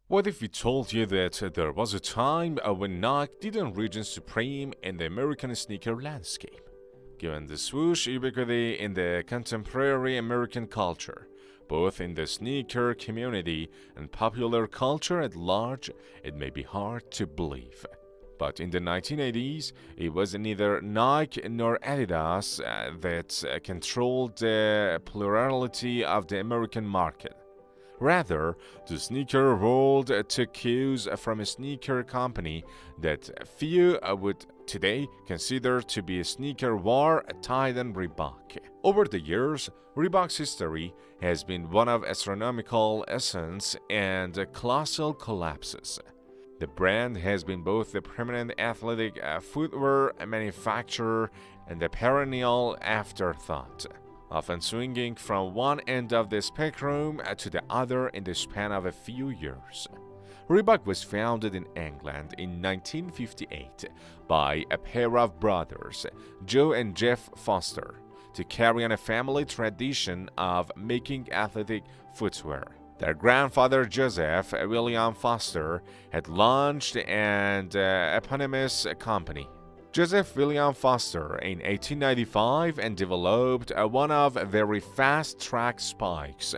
What if we told you that there was a time when Nike didn't reign supreme in the American sneaker landscape? Given the swoosh ubiquity in the contemporary American culture, both in the sneaker community and popular culture at large, it may be hard to believe. But in the 1980s, it was neither Nike nor Adidas that controlled the plurality of the American market. Rather, the sneaker world took cues from a sneaker company that few would today consider to be a sneaker war than Reebok. Over the years, Reebok's history has been one of astronomical ascents and colossal collapses. The brand has been both the prominent athletic footwear manufacturer and a perennial afterthought, often swinging from one end of the spectrum to the other in the span of a few years. Reebok was founded in England in 1958 by a pair of brothers, Joe and Jeff Foster, to carry on a family tradition of making athletic footwear. Their grandfather Joseph William Foster had launched an eponymous company, Joseph William Foster, in 1895 and developed one of very fast-track spikes.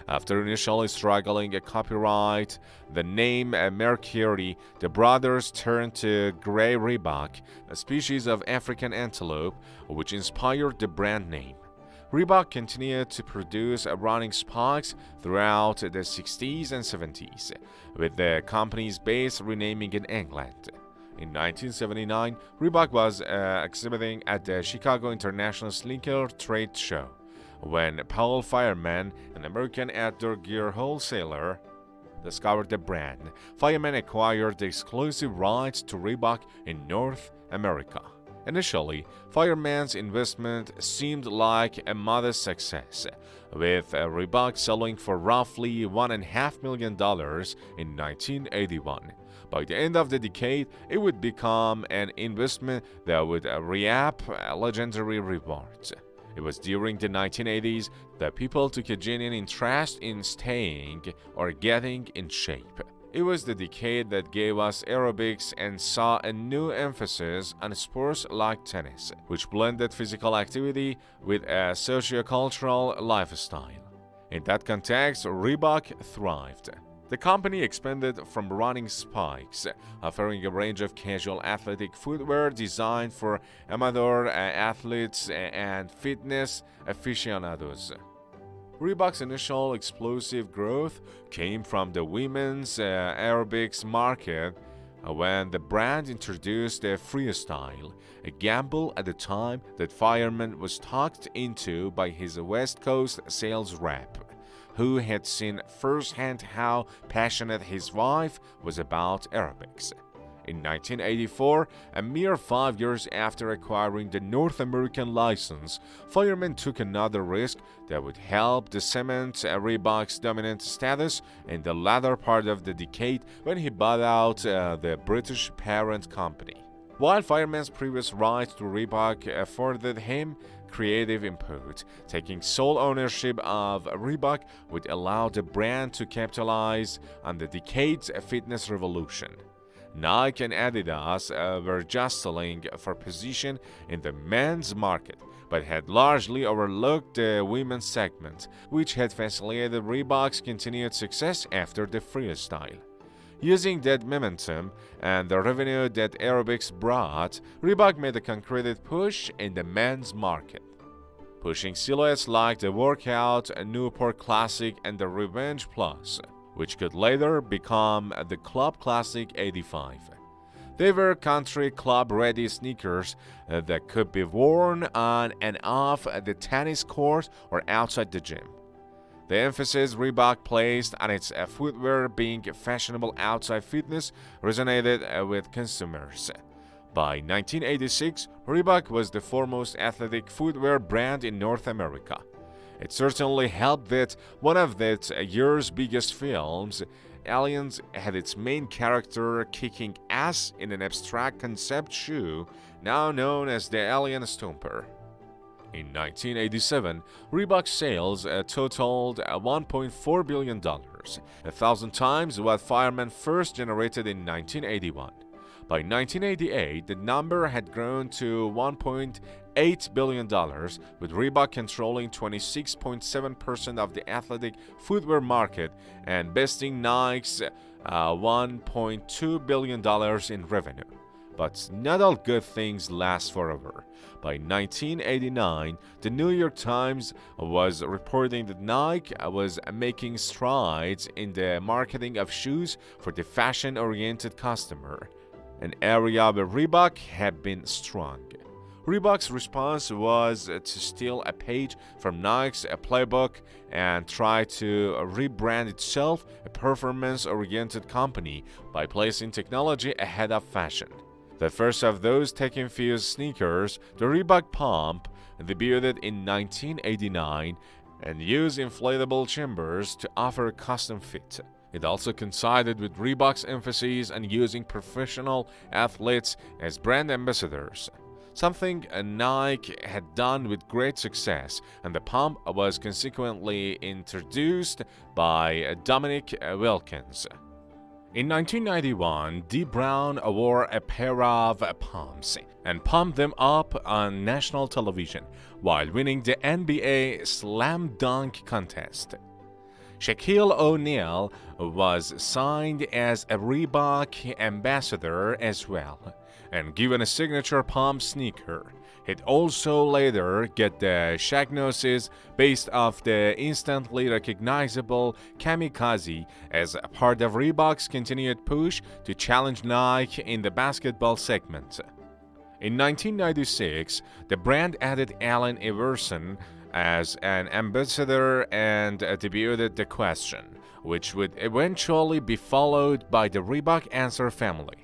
After initially struggling to copyright the name Mercury, the brothers turned to gray Rhebok, a species of African antelope, which inspired the brand name. Reebok continued to produce running spikes throughout the 60s and 70s, with the company's base renaming in England. In 1979, Reebok was exhibiting at the Chicago International Sneaker Trade Show when Paul Fireman, an American outdoor gear wholesaler, discovered the brand. Fireman acquired the exclusive rights to Reebok in North America. Initially, Fireman's investment seemed like a modest success, with Reebok selling for roughly $1.5 million in 1981. By the end of the decade, it would become an investment that would reap legendary rewards. It was during the 1980s that people took a genuine interest in staying or getting in shape. It was the decade that gave us aerobics and saw a new emphasis on sports like tennis, which blended physical activity with a sociocultural lifestyle. In that context, Reebok thrived. The company expanded from running spikes, offering a range of casual athletic footwear designed for amateur athletes and fitness aficionados. Reebok's initial explosive growth came from the women's aerobics market when the brand introduced the freestyle, a gamble at the time that Fireman was talked into by his West Coast sales rep, who had seen firsthand how passionate his wife was about aerobics. In 1984, a mere 5 years after acquiring the North American license, Fireman took another risk that would help cement Reebok's dominant status in the latter part of the decade when he bought out the British parent company. While Fireman's previous rights to Reebok afforded him creative input, taking sole ownership of Reebok would allow the brand to capitalize on the decade's fitness revolution. Nike and Adidas were jostling for position in the men's market, but had largely overlooked the women's segment, which had facilitated Reebok's continued success after the freestyle. Using that momentum and the revenue that aerobics brought, Reebok made a concrete push in the men's market, pushing silhouettes like the Workout, Newport Classic, and the Revenge Plus, which could later become the Club Classic 85. They were country club-ready sneakers that could be worn on and off the tennis court or outside the gym. The emphasis Reebok placed on its footwear being fashionable outside fitness resonated with consumers. By 1986, Reebok was the foremost athletic footwear brand in North America. It certainly helped that one of that year's biggest films, Aliens, had its main character kicking ass in an abstract concept shoe now known as the Alien Stomper. In 1987, Reebok sales totaled $1.4 billion, 1,000 times what Fireman first generated in 1981. By 1988, the number had grown to $1.8 billion, with Reebok controlling 26.7% of the athletic footwear market and besting Nike's $1.2 billion in revenue. But not all good things last forever. By 1989, the New York Times was reporting that Nike was making strides in the marketing of shoes for the fashion-oriented customer, an area where Reebok had been strong. Reebok's response was to steal a page from Nike's playbook and try to rebrand itself a performance-oriented company by placing technology ahead of fashion. The first of those tech-infused sneakers, the Reebok Pump, debuted in 1989 and used inflatable chambers to offer a custom fit. It also coincided with Reebok's emphasis on using professional athletes as brand ambassadors, something Nike had done with great success, and the pump was consequently introduced by Dominic Wilkins. In 1991, Dee Brown wore a pair of pumps and pumped them up on national television while winning the NBA Slam Dunk contest. Shaquille O'Neal was signed as a Reebok ambassador as well and given a signature pump sneaker. He'd also later get the Shaqnosis based off the instantly recognizable Kamikaze as a part of Reebok's continued push to challenge Nike in the basketball segment. In 1996, the brand added Allen Iverson as an ambassador and debuted the Question, which would eventually be followed by the Reebok Answer family.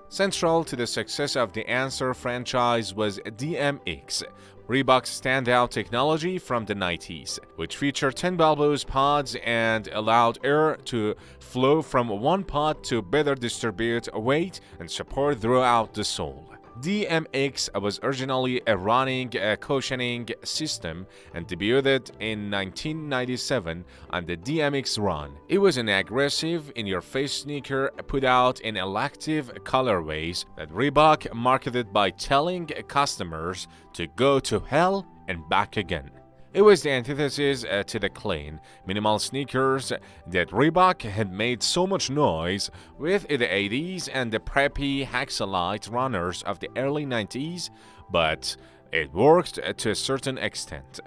Central to the success of the Answer franchise was DMX, Reebok's standout technology from the 90s, which featured 10 bulbous pods and allowed air to flow from one pod to better distribute weight and support throughout the sole. DMX was originally a running cushioning system and debuted in 1997 on the DMX Run. It was an aggressive, in-your-face sneaker put out in elective colorways that Reebok marketed by telling customers to go to hell and back again. It was the antithesis to the clean, minimal sneakers that Reebok had made so much noise with in the 80s and the preppy Haxalite runners of the early 90s, but it worked to a certain extent.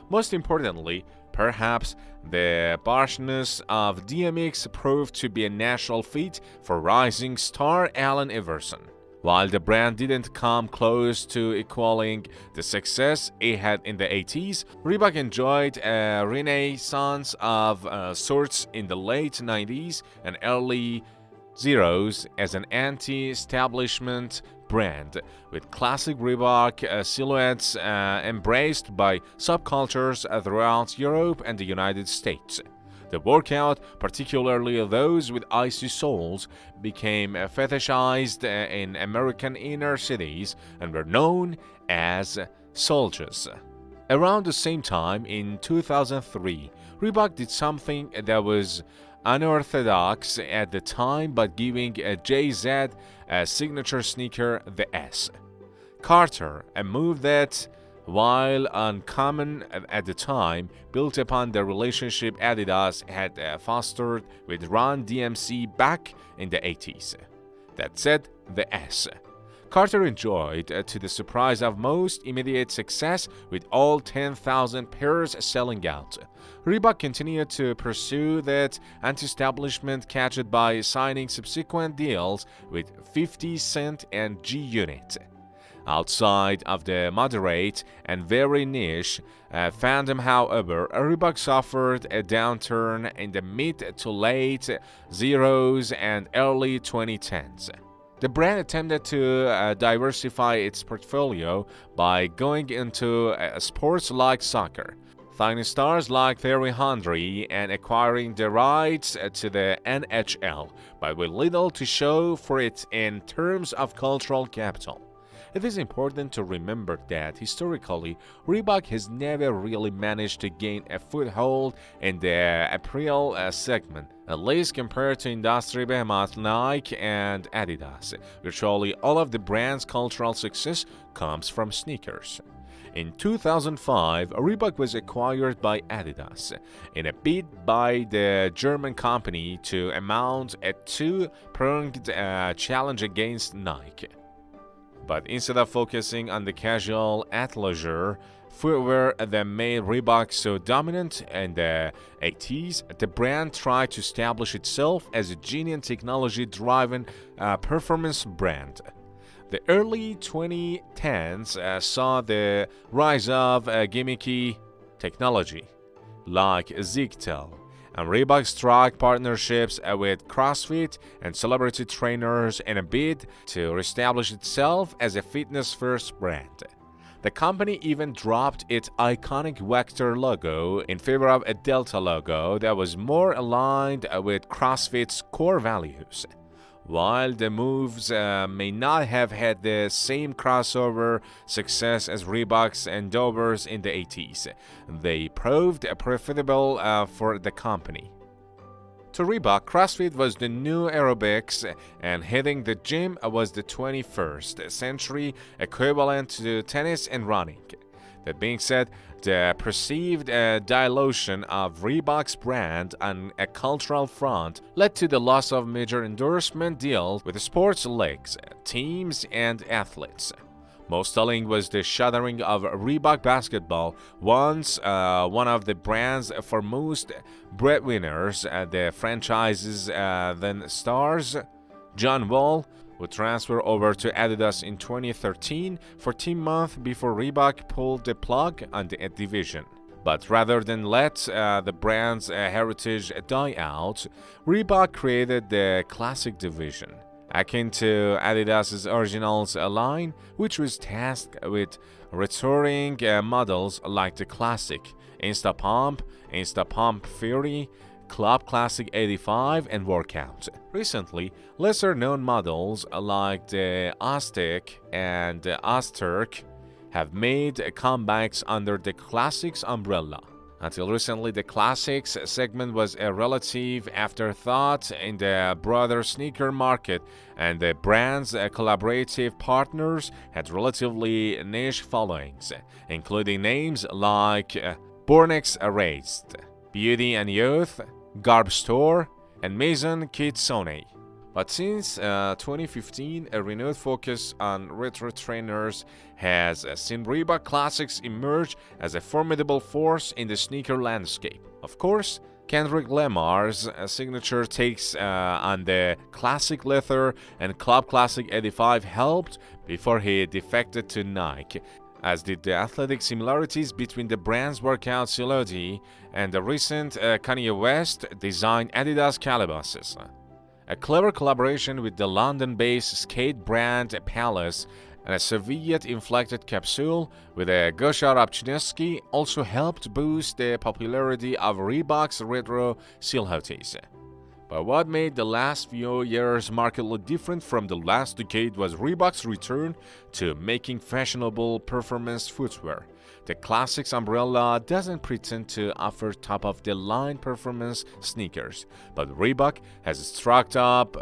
Most importantly, perhaps the barshness of DMX proved to be a natural fit for rising star Allen Iverson. While the brand didn't come close to equaling the success it had in the 80s, Reebok enjoyed a renaissance of sorts in the late 90s and early zeros as an anti-establishment brand, with classic Reebok silhouettes embraced by subcultures throughout Europe and the United States. The workout, particularly those with icy soles, became fetishized in American inner cities and were known as soldiers. Around the same time, in 2003, Reebok did something that was unorthodox at the time but giving Jay-Z a signature sneaker, the S. Carter, a move that, while uncommon at the time, built upon the relationship Adidas had fostered with Run DMC back in the 80s. That said, the S. Carter enjoyed, to the surprise of most, immediate success with all 10,000 pairs selling out. Reebok continued to pursue that anti-establishment catch by signing subsequent deals with 50 Cent and G-Unit. Outside of the moderate and very niche fandom, however, Reebok suffered a downturn in the mid to late zeros and early 2010s. The brand attempted to diversify its portfolio by going into sports like soccer, signing stars like Thierry Henry and acquiring the rights to the NHL, but with little to show for it in terms of cultural capital. It is important to remember that historically, Reebok has never really managed to gain a foothold in the apparel segment, at least compared to industry behemoths Nike and Adidas. Virtually all of the brand's cultural success comes from sneakers. In 2005, Reebok was acquired by Adidas in a bid by the German company to mount a two-pronged challenge against Nike. But instead of focusing on the casual athleisure footwear that made Reebok so dominant in the 80s, the brand tried to establish itself as a genuine technology-driven performance brand. The early 2010s saw the rise of gimmicky technology like Zigtel, and Reebok struck partnerships with CrossFit and celebrity trainers in a bid to establish itself as a fitness-first brand. The company even dropped its iconic vector logo in favor of a delta logo that was more aligned with CrossFit's core values. While the moves may not have had the same crossover success as Reebok's endeavors in the 80s, they proved profitable for the company. To Reebok, CrossFit was the new aerobics, and hitting the gym was the 21st century equivalent to tennis and running. That being said, the perceived dilution of Reebok's brand on a cultural front led to the loss of major endorsement deals with sports leagues, teams, and athletes. Most telling was the shuttering of Reebok basketball, once one of the brand's foremost breadwinners. The franchise's then stars, John Wall, would transfer over to Adidas in 2013 for 14 months before Reebok pulled the plug on the division. But rather than let the brand's heritage die out, Reebok created the Classic division, akin to Adidas's Originals line, which was tasked with restoring models like the Classic, Insta Pump Fury, Club Classic 85, and Workout. Recently, lesser-known models like the Aztec and the Azturk have made comebacks under the Classics umbrella. Until recently, the Classics segment was a relative afterthought in the broader sneaker market, and the brand's collaborative partners had relatively niche followings, including names like Bornex Erased, Beauty and Youth, Garb Store, and Maison Kitsune. But since 2015, a renewed focus on retro trainers has seen Reebok Classics emerge as a formidable force in the sneaker landscape. Of course, Kendrick Lamar's signature takes on the Classic Leather and Club Classic 85 helped before he defected to Nike, as did the athletic similarities between the brand's workout silhouette and the recent Kanye West designed Adidas Calabasas. A clever collaboration with the London-based skate brand Palace and a Soviet-inflected capsule with a Gosha Rabchinsky also helped boost the popularity of Reebok's retro silhouettes. But what made the last few years markedly different from the last decade was Reebok's return to making fashionable performance footwear. The Classics umbrella doesn't pretend to offer top-of-the-line performance sneakers, but Reebok has struck up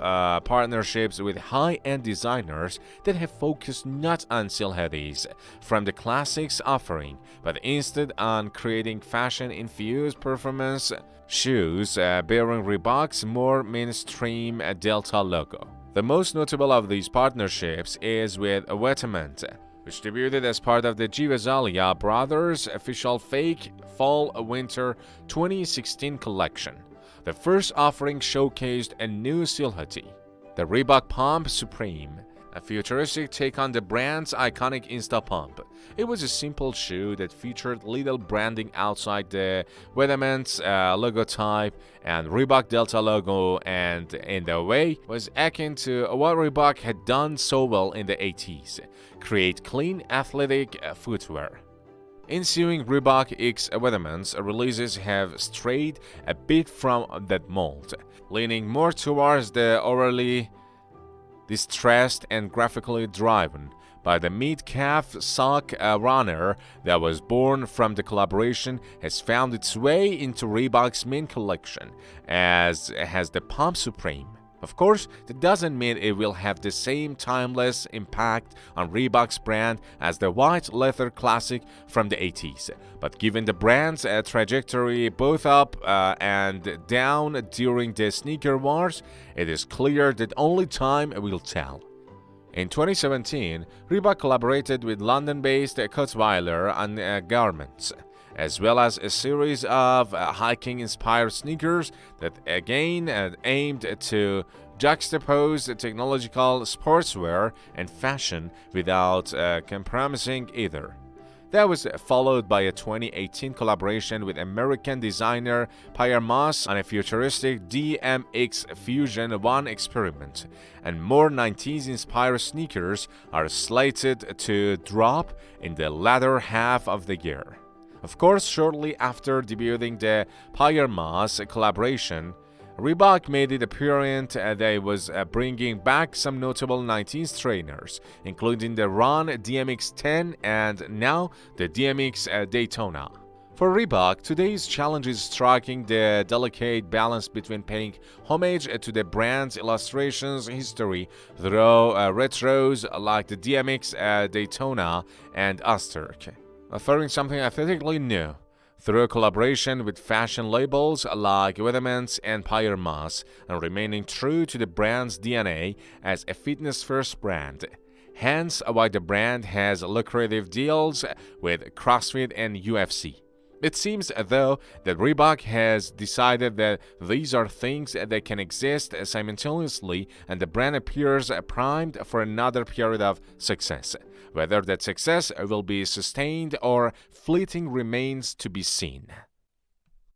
partnerships with high-end designers that have focused not on silhouettes from the Classics offering, but instead on creating fashion-infused performance shoes bearing Reebok's more mainstream Delta logo. The most notable of these partnerships is with Wetament, which debuted as part of the Gazelle Brothers' official fake Fall-Winter 2016 collection. The first offering showcased a new silhouette, the Reebok Pump Supreme, a futuristic take on the brand's iconic Insta Pump. It was a simple shoe that featured little branding outside the Wetament's logotype and Reebok Delta logo, and in the way was akin to what Reebok had done so well in the 80s, create clean athletic footwear. Ensuing Reebok X Weatherman's releases have strayed a bit from that mold, leaning more towards the overly distressed and graphically driven, by the mid-calf sock runner that was born from the collaboration has found its way into Reebok's main collection, as has the Pump Supreme. Of course, that doesn't mean it will have the same timeless impact on Reebok's brand as the white leather classic from the 80s. But given the brand's trajectory both up and down during the sneaker wars, it is clear that only time will tell. In 2017, Reebok collaborated with London-based Kutzweiler on garments, as well as a series of hiking-inspired sneakers that again aimed to juxtapose technological sportswear and fashion without compromising either. That was followed by a 2018 collaboration with American designer Pierre Moss on a futuristic DMX Fusion 1 experiment, and more 90s-inspired sneakers are slated to drop in the latter half of the year. Of course, shortly after debuting the Pierre Moss collaboration, Reebok made it apparent that it was bringing back some notable 90s trainers, including the Run DMX-10 and now the DMX Daytona. For Reebok, today's challenge is striking the delicate balance between paying homage to the brand's illustrations history through retros like the DMX Daytona and Aztec, offering something aesthetically new through a collaboration with fashion labels like Weatherman's and Pierre Moss, and remaining true to the brand's DNA as a fitness-first brand. Hence why the brand has lucrative deals with CrossFit and UFC. It seems, though, that Reebok has decided that these are things that can exist simultaneously, and the brand appears primed for another period of success. Whether that success will be sustained or fleeting remains to be seen.